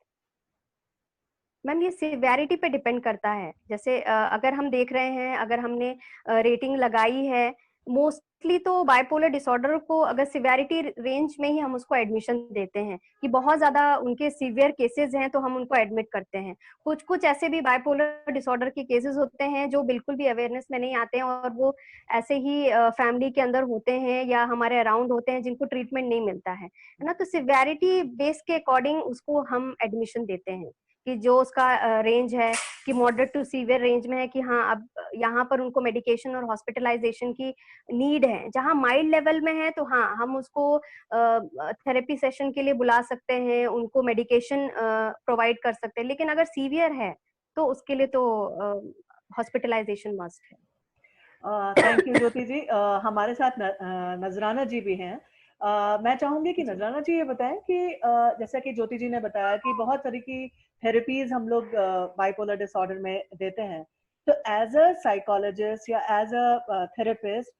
मैम ये सिवियरिटी पे डिपेंड करता है। जैसे अगर हम देख रहे हैं, अगर हमने रेटिंग लगाई है, मोस्टली तो बाइपोलर डिसऑर्डर को अगर सिवियरिटी रेंज में ही हम उसको एडमिशन देते हैं, कि बहुत ज्यादा उनके सीवियर केसेस हैं तो हम उनको एडमिट करते हैं। कुछ कुछ ऐसे भी बाइपोलर डिसऑर्डर के केसेस होते हैं जो बिल्कुल भी अवेयरनेस में नहीं आते हैं, और वो ऐसे ही फैमिली के अंदर होते हैं या हमारे अराउंड होते हैं, जिनको ट्रीटमेंट नहीं मिलता है ना। तो सिवियरिटी बेस के अकॉर्डिंग उसको हम एडमिशन देते हैं, कि जो उसका रेंज है कि मॉडरेट टू सीवियर रेंज में है, कि हाँ अब यहाँ पर उनको मेडिकेशन और हॉस्पिटलाइजेशन की नीड है। जहाँ माइल्ड लेवल में है तो हाँ हम उसको थेरेपी सेशन के लिए बुला सकते हैं, उनको मेडिकेशन प्रोवाइड कर सकते हैं। लेकिन अगर सीवियर है तो उसके लिए तो हॉस्पिटलाइजेशन मस्ट है। थैंक यू ज्योति जी। हमारे साथ नजराना जी भी हैं। मैं चाहूंगी कि नजराना जी ये बताएं कि जैसा कि ज्योति जी ने बताया कि बहुत तरह की थेरेपीज हम लोग बाइपोलर डिसऑर्डर में देते हैं, तो एज अ साइकोलॉजिस्ट या एज अ थेरेपिस्ट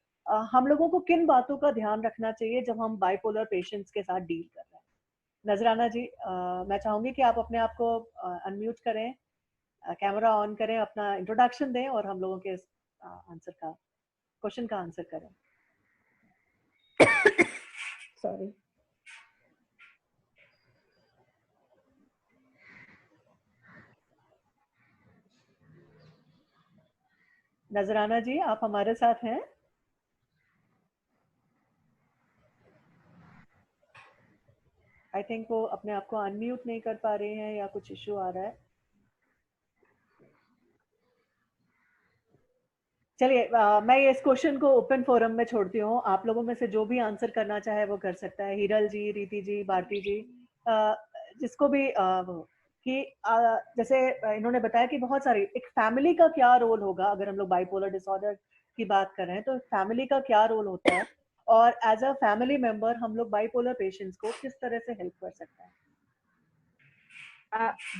हम लोगों को किन बातों का ध्यान रखना चाहिए जब हम बाइपोलर पेशेंट्स के साथ डील कर रहे हैं? नजराना जी, मैं चाहूंगी कि आप अपने आप को अनम्यूट करें, कैमरा ऑन करें, अपना इंट्रोडक्शन दें, और हम लोगों के आंसर का, क्वेश्चन का आंसर करें। सॉरी। नजराना जी, आप हमारे साथ हैं? आई थिंक वो अपने आप को अनम्यूट नहीं कर पा रहे हैं, या कुछ इश्यू आ रहा है। चलिए, मैं ये इस क्वेश्चन को ओपन फोरम में छोड़ती हूँ। आप लोगों में से जो भी आंसर करना चाहे वो कर सकता है। हिरल जी, रीति जी, भारती जी, जिसको भी कि जैसे इन्होंने बताया कि बहुत सारी, एक फैमिली का क्या रोल होगा अगर हम लोग बाइपोलर डिसऑर्डर की बात कर रहे हैं, तो फैमिली का क्या रोल होता है, और एज अ फैमिली मेंबर हम लोग बाइपोलर पेशेंट्स को किस तरह से हेल्प कर सकते हैं?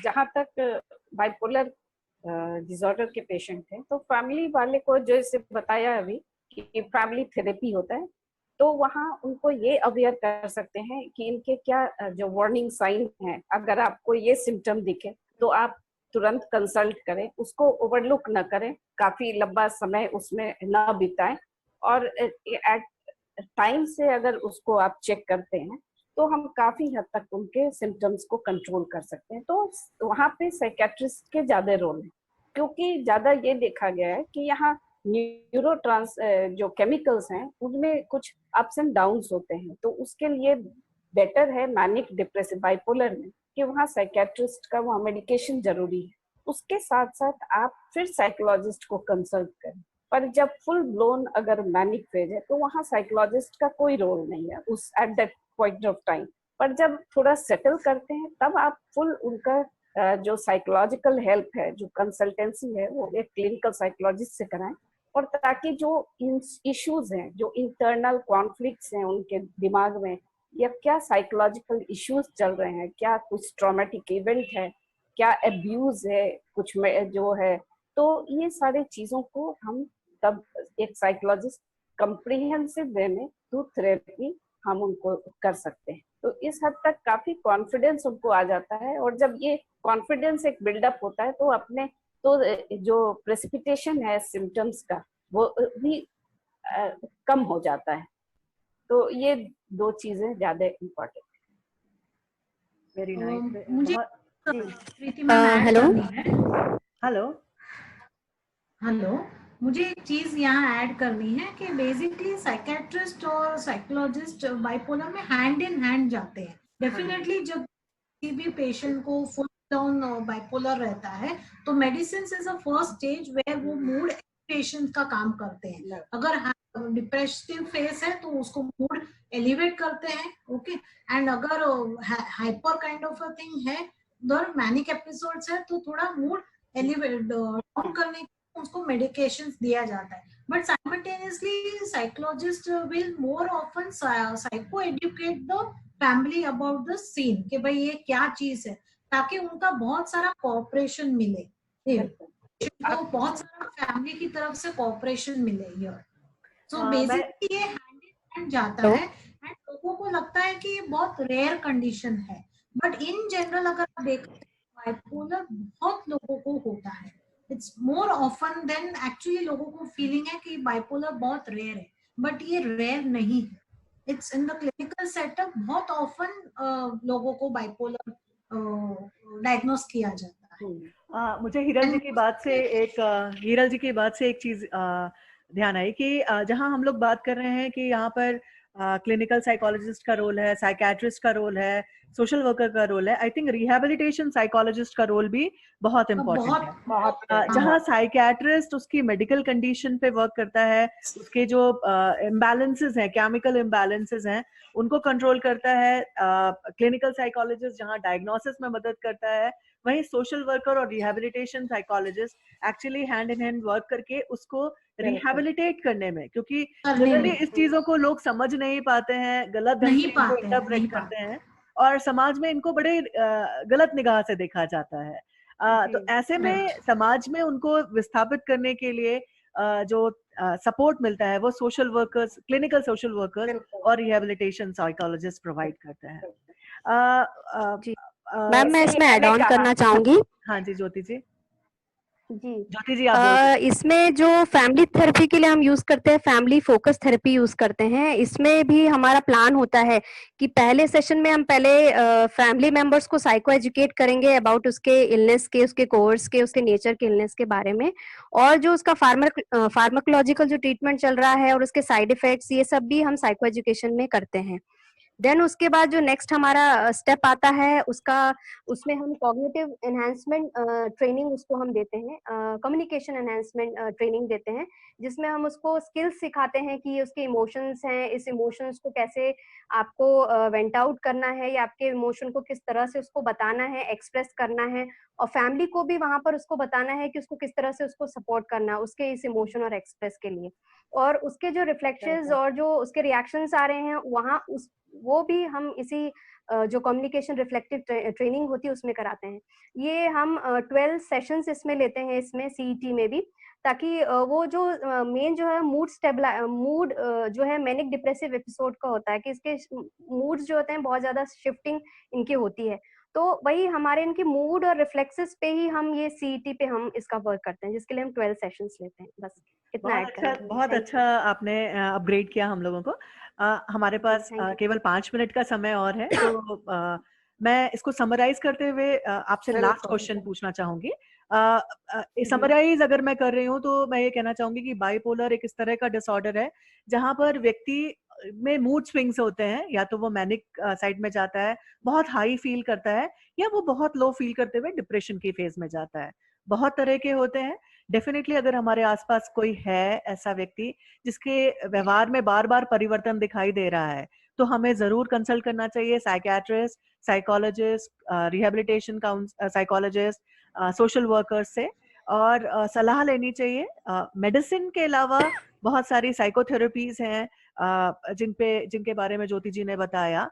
जहाँ तक बाइपोलर डिसऑर्डर के पेशेंट हैं, तो फैमिली वाले को जैसे बताया अभी कि फैमिली थेरेपी होता है, तो वहाँ उनको ये अवेयर कर सकते हैं कि इनके क्या जो वार्निंग साइन है, अगर आपको ये सिम्टम दिखे तो आप तुरंत कंसल्ट करें, उसको ओवरलुक न करें, काफी लंबा समय उसमें न बिताएं, और एट टाइम से अगर उसको आप चेक करते हैं तो हम काफी हद तक उनके सिम्टम्स को कंट्रोल कर सकते हैं। तो वहाँ पे साइकेट्रिस्ट के ज्यादा रोल है, क्योंकि ज्यादा ये देखा गया है कि यहाँ जो केमिकल्स हैं उनमें कुछ अप्स एंड डाउन्स होते हैं, तो उसके लिए बेटर है मैनिक डिप्रेसिव बाइपोलर में कि वहाँ साइकेट्रिस्ट का वहाँ मेडिकेशन जरूरी है। उसके साथ साथ आप फिर साइकोलॉजिस्ट को कंसल्ट करें। पर जब फुल ब्लोन अगर मैनिक फेज है तो वहाँ साइकोलॉजिस्ट का कोई रोल नहीं है उस at that point of time. पर जब थोड़ा सेटल करते हैं तब आप फुल उनका जो साइकोलॉजिकल हेल्प है, जो कंसल्टेंसी है, वो एक क्लिनिकल साइकोलॉजिस्ट से कराएं, और ताकि जो इश्यूज हैं, जो इंटरनल कॉन्फ्लिक्ट्स हैं उनके दिमाग में, या क्या साइकोलॉजिकल इश्यूज चल रहे हैं, क्या कुछ ट्रॉमेटिक इवेंट है, क्या अब्यूज है कुछ में जो है, तो ये सारे चीजों को हम तब एक साइकोलॉजिस्ट कम्प्रिहेंसिव वे में थ्रू थेरेपी हम उनको कर सकते हैं। तो इस हद तक काफी कॉन्फिडेंस उनको आ जाता है, और जब ये कॉन्फिडेंस एक बिल्डअप होता है तो अपने तो जो प्रेसिपिटेशन है सिम्टम्स का वो भी कम हो जाता है। तो ये दो चीजें ज्यादा इम्पोर्टेंट। Very nice. मुझे प्रीति मैम ऐड हेलो करनी है। हेलो हेलो, मुझे एक चीज यहाँ ऐड करनी है कि बेसिकली साइकेट्रिस्ट और साइकोलॉजिस्ट बाइपोलर में हैंड इन हैंड जाते हैं। डेफिनेटली जब किसी भी पेशेंट को फुल डाउन बाइपोलर रहता है तो medicine is a first stage where वो मूड पेशेंट का काम करते हैं। अगर डिप्रेसिव फेस है तो उसको मूड एलिवेट करते हैं, ओके। एंड अगर hyper kind of a thing है, उधर मैनिक एपिसोड्स है तो थोड़ा मूड एलिवेट डाउन करने के उसको मेडिकेशंस दिया जाता है। But simultaneously psychologist will more often psycho educate the family about the scene कि भाई ये क्या चीज है, ताकि उनका बहुत सारा कोऑपरेशन मिले, तो बहुत सारा फैमिली की तरफ से कोऑपरेशन मिले हियर। सो बेसिकली ये हैंड इन हैंड जाता है। एंड लोगों को लगता है कि ये बहुत रेयर कंडीशन है, बट इन जनरल अगर आप देखें बाइपोलर बहुत लोगों को होता है। It's more often than actually लोगों को फीलिंग है कि बाइपोलर बहुत रेयर है, बट ये रेयर नहीं है। It's in the clinical setup बहुत ऑफन लोगों को बाइपोलर डायग्नोस किया जाता है। मुझे हीरल जी की बात से एक चीज ध्यान आई कि जहां हम लोग बात कर रहे हैं कि यहाँ पर क्लिनिकल साइकोलॉजिस्ट का रोल है, साइकेट्रिस्ट का रोल है, सोशल वर्कर का रोल है, आई थिंक रिहेबिलिटेशन साइकोलॉजिस्ट का रोल भी बहुत इम्पोर्टेंट है। जहाँ साइकेट्रिस्ट उसकी मेडिकल कंडीशन पे वर्क करता है, उसके जो इम्बैलेंसेस हैं, केमिकल इम्बैलेंसेस हैं, उनको कंट्रोल करता है। क्लिनिकल साइकोलॉजिस्ट जहाँ डायग्नोसिस में मदद करता है, वहीं सोशल वर्कर और rehabilitation psychologist actually hand in hand work करके उसको रिहेबिलिटेट करने में, क्योंकि जनरली इस चीजों को लोग समझ नहीं पाते हैं, गलत ढंग से इनको इंटरप्रेट करते हैं और समाज में इनको बड़े गलत निगाह से देखा जाता है। तो ऐसे में समाज में उनको विस्थापित करने के लिए जो सपोर्ट मिलता है वो social workers, clinical social workers और रिहेबिलिटेशन साइकोलॉजिस्ट प्रोवाइड करते हैं। मैम मैं इसमें ऐड ऑन करना चाहूंगी। हाँ जी ज्योति जी। ज्योति जी आप इसमें जो फैमिली थेरेपी के लिए हम यूज करते हैं, फैमिली फोकस थेरेपी यूज करते हैं। इसमें भी हमारा प्लान होता है कि पहले सेशन में हम पहले फैमिली मेंबर्स को साइको एजुकेट करेंगे अबाउट उसके इलनेस के, उसके कोर्स के, उसके नेचर के इलनेस के बारे में, और जो उसका फार्माकोलॉजिकल जो ट्रीटमेंट चल रहा है और उसके साइड इफेक्ट्स, ये सब भी हम साइको एजुकेशन में करते हैं। देन उसके बाद जो नेक्स्ट हमारा स्टेप आता है उसमें हम कॉग्निटिव एनहांसमेंट ट्रेनिंग उसको हम देते हैं, कम्युनिकेशन एनहांसमेंट ट्रेनिंग देते हैं, जिसमें हम उसको स्किल्स सिखाते हैं कि उसके इमोशंस हैं, इस इमोशंस को कैसे आपको वेंट आउट करना है या आपके इमोशन को किस तरह से उसको बताना है, एक्सप्रेस करना है, और फैमिली को भी वहां पर उसको बताना है कि उसको किस तरह से उसको सपोर्ट करना है उसके इस इमोशन और एक्सप्रेस के लिए। और उसके जो रिफ्लेक्शंस और जो उसके रिएक्शंस आ रहे हैं वहां वो भी हम इसी जो कम्युनिकेशन रिफ्लेक्टिव ट्रेनिंग होती है उसमें कराते हैं। ये हम 12 सेशंस इसमें लेते हैं, इसमें सीईटी में भी, ताकि वो जो मेन जो है मूड जो है मैनिक डिप्रेसिव एपिसोड का होता है कि इसके मूड्स जो होते हैं बहुत ज्यादा शिफ्टिंग इनकी होती है, तो वही हमारे इनके मूड और रिफ्लेक्सेस पे ही हम ये सीईटी पे हम इसका वर्क करते हैं, जिसके लिए हम 12 सेशंस लेते हैं। बस इतना ऐड करना है। बहुत अच्छा आपने अपग्रेड किया हम लोगों को। हमारे पास केवल 5 मिनट का समय और है, तो मैं इसको समराइज करते हुए आपसे लास्ट क्वेश्चन पूछना चाहूंगी। समराइज अगर मैं कर रही हूँ तो मैं ये कहना चाहूंगी कि बाइपोलर एक इस तरह का डिसऑर्डर है जहां पर व्यक्ति में मूड स्विंग्स होते हैं, या तो वो मैनिक साइड में जाता है, बहुत हाई फील करता है, या वो बहुत लो फील करते हुए डिप्रेशन की फेज में जाता है। बहुत तरह के होते हैं। डेफिनेटली अगर हमारे आसपास कोई है ऐसा व्यक्ति जिसके व्यवहार में बार बार परिवर्तन दिखाई दे रहा है, तो हमें जरूर कंसल्ट करना चाहिए psychiatrist, psychologist, rehabilitation psychologist, social workers से, और सलाह लेनी चाहिए। मेडिसिन के अलावा बहुत सारी साइकोथेरेपीज हैं जिनके बारे में ज्योति जी ने बताया।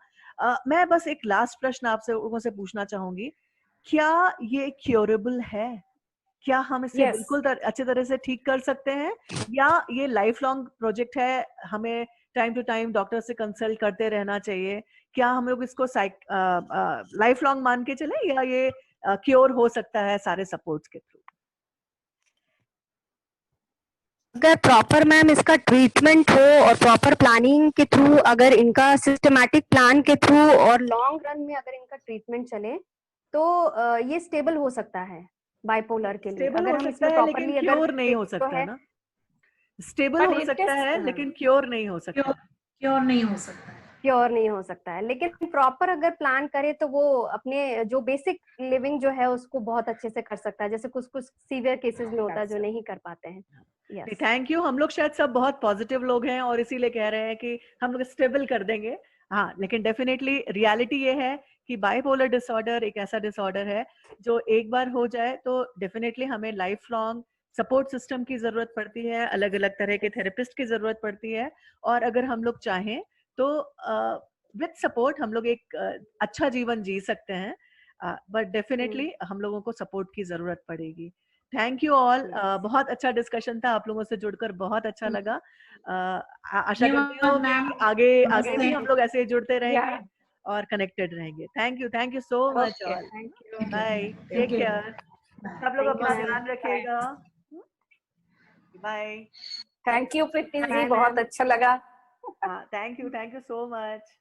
मैं बस एक लास्ट प्रश्न आपसे लोगों से पूछना चाहूंगी क्या ये क्योरेबल है? क्या हम इसे Yes. बिल्कुल अच्छे तरह से ठीक कर सकते हैं, या ये लाइफ लॉन्ग प्रोजेक्ट है, हमें टाइम टू टाइम डॉक्टर से कंसल्ट करते रहना चाहिए? क्या हम लोग इसको लाइफ लॉन्ग मान के चले, या ये क्योर हो सकता है सारे सपोर्ट्स के थ्रू? अगर प्रॉपर मैम इसका ट्रीटमेंट हो और प्रॉपर प्लानिंग के थ्रू, अगर इनका सिस्टमैटिक प्लान के थ्रू और लॉन्ग रन में अगर इनका ट्रीटमेंट चले तो ये स्टेबल हो सकता है बाइपोलर के लिए। स्टेबल अगर हो हम सकता इसमें है, लेकिन प्रॉपरली क्योर अगर नहीं हो तो सकता है, ना। स्टेबल But हो it सकता is, है, लेकिन क्योर नहीं हो सकता। क्योर नहीं हो सकता है। क्योर नहीं हो सकता है, लेकिन प्रॉपर अगर प्लान करे तो वो अपने जो बेसिक लिविंग जो है उसको बहुत अच्छे से कर सकता है, जैसे कुछ कुछ सीवियर केसेस में होता है जो नहीं कर पाते हैं। Yes, thank you. हम लोग शायद सब बहुत पॉजिटिव लोग हैं और इसीलिए कह रहे हैं कि हम लोग स्टेबल कर देंगे। हाँ, लेकिन डेफिनेटली रियलिटी ये है कि बाइपोलर डिसऑर्डर एक ऐसा डिसऑर्डर है जो एक बार हो जाए तो डेफिनेटली हमें लाइफ लॉन्ग सपोर्ट सिस्टम की जरूरत पड़ती है, अलग अलग तरह के थेरेपिस्ट की जरूरत पड़ती है, और अगर हम लोग चाहें तो विद सपोर्ट हम लोग एक अच्छा जीवन जी सकते हैं, बट डेफिनेटली हम लोगों को सपोर्ट की जरूरत पड़ेगी। Thank you all. बहुत अच्छा डिस्कशन था, आप लोगों से जुड़कर बहुत अच्छा लगा। आशा करती हूँ कि आगे भी हम लोग ऐसे जुड़ते रहेंगे और कनेक्टेड रहेंगे। Thank you so much all. Bye, take care. सब लोग अपना ध्यान रखिएगा। Bye. Thank you Preeti ji, बहुत अच्छा लगा। Thank you so much.